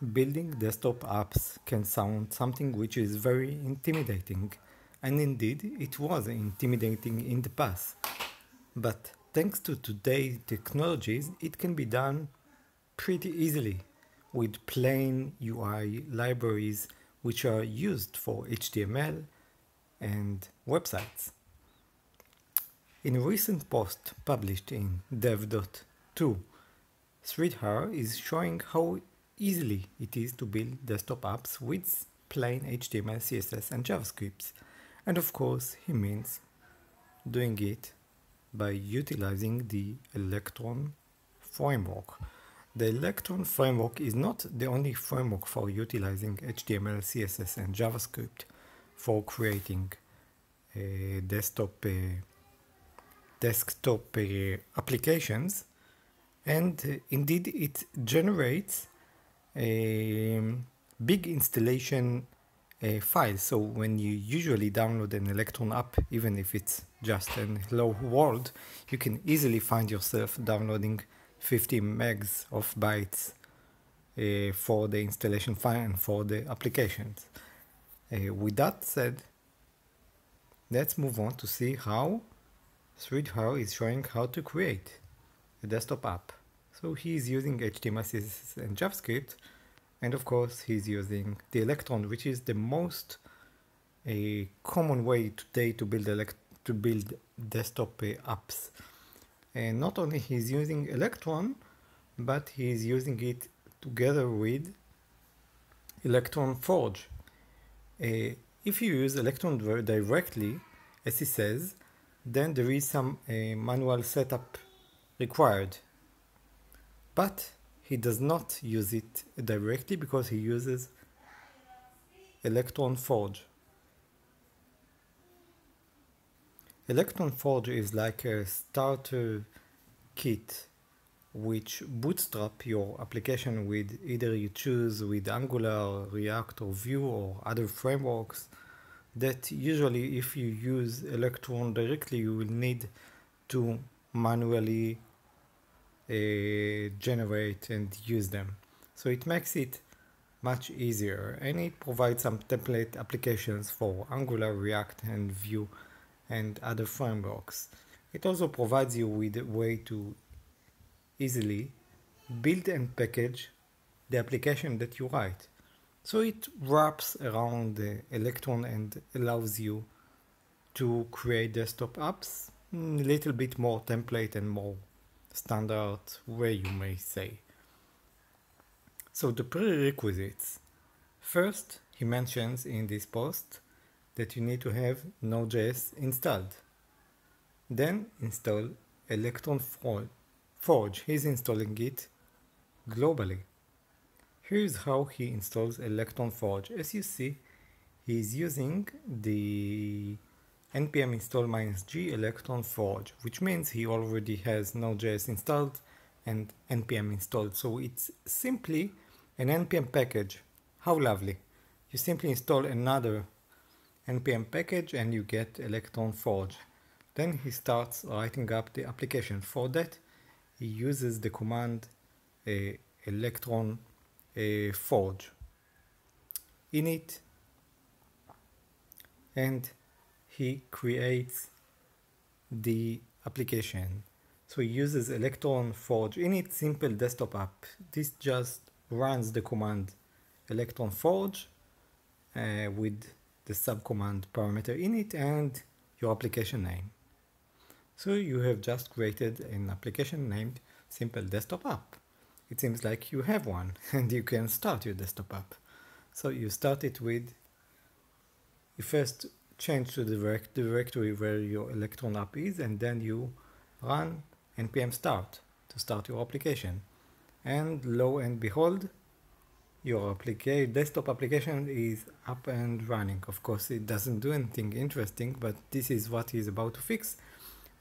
Building desktop apps can sound something which is very intimidating, and indeed it was intimidating in the past. But thanks to today's technologies, it can be done pretty easily with plain UI libraries which are used for HTML and websites. In a recent post published in dev.to, Sridhar is showing how easily it is to build desktop apps with plain HTML, CSS and JavaScript. And of course, he means doing it by utilizing the Electron framework. The Electron framework is not the only framework for utilizing HTML, CSS and JavaScript for creating desktop applications, and indeed it generates a big installation file. So when you usually download an Electron app, even if it's just a hello world, you can easily find yourself downloading 50 megs of bytes for the installation file and for the applications. With that said, let's move on to see how Sridhar is showing how to create a desktop app. So he is using HTML, CSS and JavaScript, and of course he's using the Electron, which is the most common way today to build desktop apps. And not only he's using Electron, but he's using it together with Electron Forge. If you use Electron directly, as he says, then there is some manual setup required. But he does not use it directly because he uses Electron Forge. Electron Forge is like a starter kit which bootstrap your application with either you choose with Angular, React or Vue or other frameworks that usually if you use Electron directly you will need to manually generate and use them. So it makes it much easier, and it provides some template applications for Angular, React and Vue and other frameworks. It also provides you with a way to easily build and package the application that you write. So it wraps around the Electron and allows you to create desktop apps a little bit more template and more standard way, you may say. So the prerequisites. First, he mentions in this post that you need to have Node.js installed. Then install Electron Forge. He's installing it globally. Here's how he installs Electron Forge. As you see, he's using the npm install -g Electron Forge, which means he already has Node.js installed and npm installed. So it's simply an npm package. How lovely. You simply install another npm package and you get Electron Forge. Then he starts writing up the application. For that, he uses the command Electron Forge init, and he creates the application. So he uses Electron Forge init simple desktop app. This just runs the command Electron Forge with the subcommand parameter init and your application name. So you have just created an application named simple desktop app. It seems like you have one and you can start your desktop app. So you start it with, you first change to the directory where your Electron app is, and then you run npm start to start your application. And lo and behold, your desktop application is up and running. Of course, it doesn't do anything interesting, but this is what he's about to fix.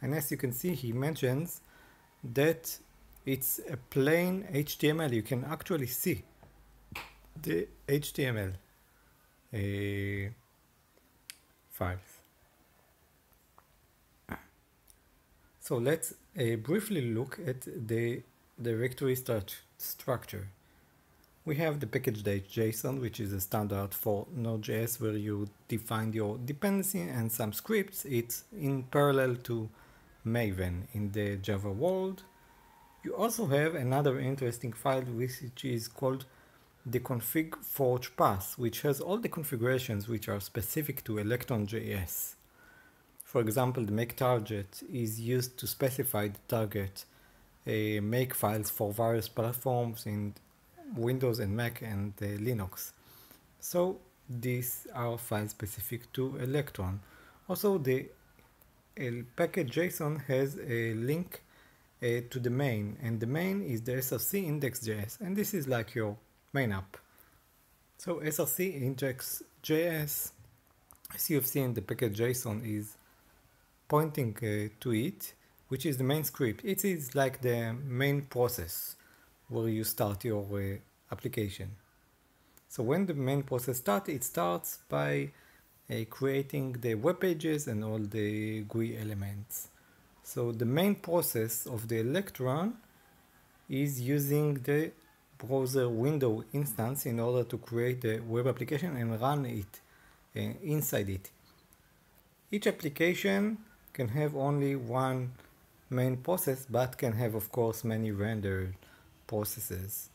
And as you can see, he mentions that it's a plain HTML. You can actually see the HTML files. So let's briefly look at the directory structure. We have the package.json, which is a standard for Node.js where you define your dependency and some scripts. It's in parallel to Maven in the Java world. You also have another interesting file which is called the config forge path, which has all the configurations which are specific to Electron.js. For example, the make target is used to specify the target make files for various platforms in Windows and Mac and Linux. So these are files specific to Electron. Also, the package.json has a link to the main, and the main is the src index.js, and this is like your main app. So src index.js, as you've seen, the package.json is pointing to it, which is the main script. It is like the main process where you start your application. So when the main process starts, it starts by creating the web pages and all the GUI elements. So the main process of the Electron is using the browser window instance in order to create the web application and run it inside it. Each application can have only one main process, but can have, of course, many rendered processes.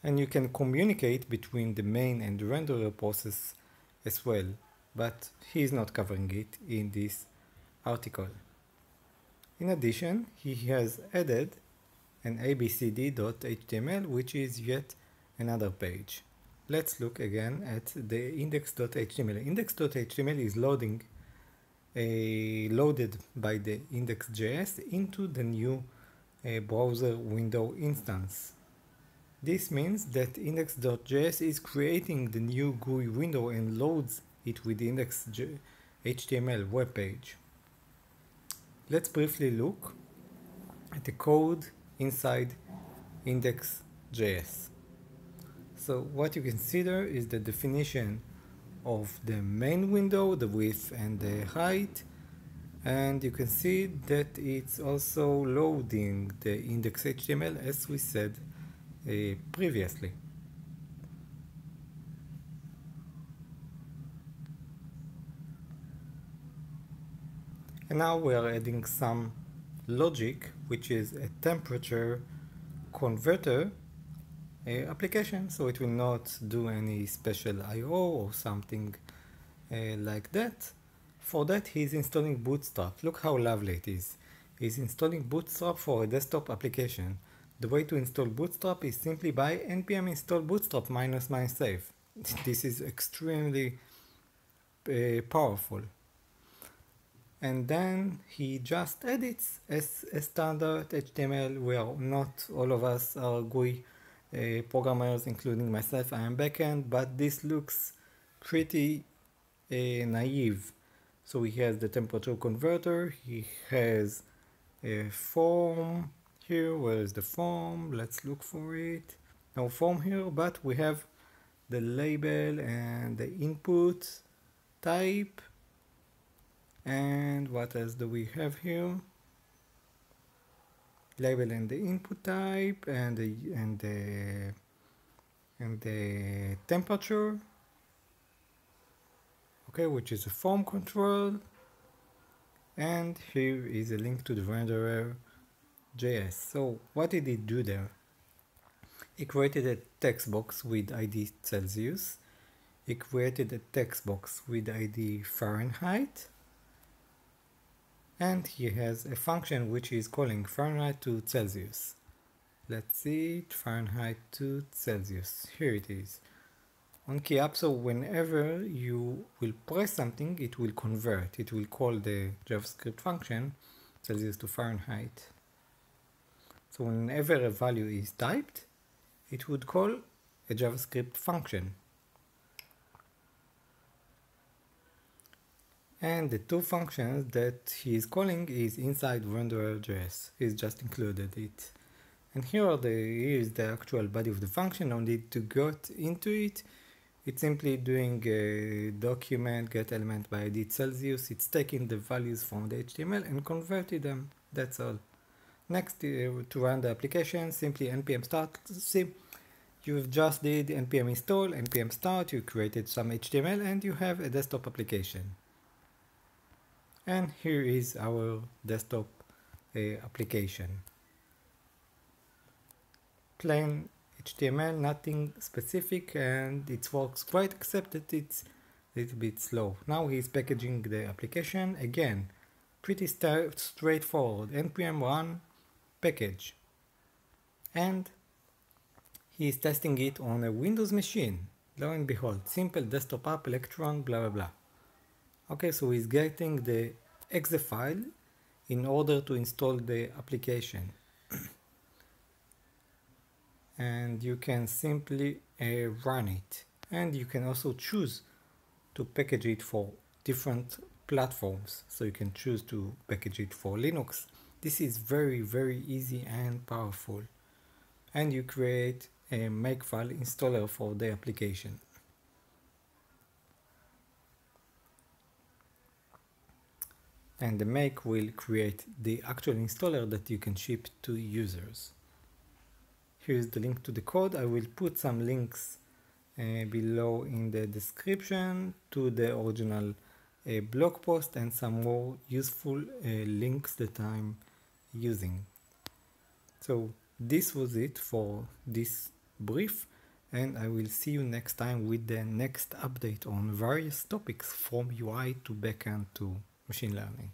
And you can communicate between the main and the renderer process as well, but he is not covering it in this article. In addition, he has added an abcd.html, which is yet another page. Let's look again at the index.html. Index.html is loaded by the index.js into the new browser window instance. This means that index.js is creating the new GUI window and loads it with the index.html web page. Let's briefly look at the code inside index.js. So what you consider is the definition of the main window, the width and the height, and you can see that it's also loading the index.html as we said previously. And now we are adding some logic, which is a temperature converter application, so it will not do any special I/O or something like that. For that, he's installing Bootstrap. Look how lovely it is. He's installing Bootstrap for a desktop application. The way to install Bootstrap is simply by npm install bootstrap --save. This is extremely powerful. And then he just edits as a standard HTML, where not all of us are GUI programmers, including myself. I am backend, but this looks pretty naive. So he has the temperature converter, he has a form here. Where is the form? Let's look for it. No form here, but we have the label and the input type. And what else do we have here? Label and the input type and the temperature. Okay, which is a form control. And here is a link to the renderer.js. So what did he do there? He created a text box with ID Celsius. He created a text box with ID Fahrenheit. And he has a function which is calling Fahrenheit to Celsius. Let's see it, Fahrenheit to Celsius. Here it is. On key up, so whenever you will press something, it will convert. It will call the JavaScript function Celsius to Fahrenheit. So whenever a value is typed, it would call a JavaScript function. And the two functions that he is calling is inside renderer.js. He's just included it. And here is the actual body of the function. No need to get into it. It's simply doing a document get element by ID Celsius. It's taking the values from the HTML and converting them. That's all. Next, to run the application, simply npm start. See, You've just did npm install, npm start, you created some HTML, and you have a desktop application. And here is our desktop application. Plain HTML, nothing specific, and it works great, except that it's a little bit slow. Now he's packaging the application. Again, pretty straightforward. npm run package. And he's testing it on a Windows machine. Lo and behold, simple desktop app, Electron, blah blah blah. Okay, so he's getting the exe file in order to install the application. And you can simply run it. And you can also choose to package it for different platforms. So you can choose to package it for Linux. This is very, very easy and powerful. And you create a makefile installer for the application. And the make will create the actual installer that you can ship to users. Here's the link to the code. I will put some links below in the description to the original blog post and some more useful links that I'm using. So this was it for this brief, and I will see you next time with the next update on various topics from UI to backend to machine learning.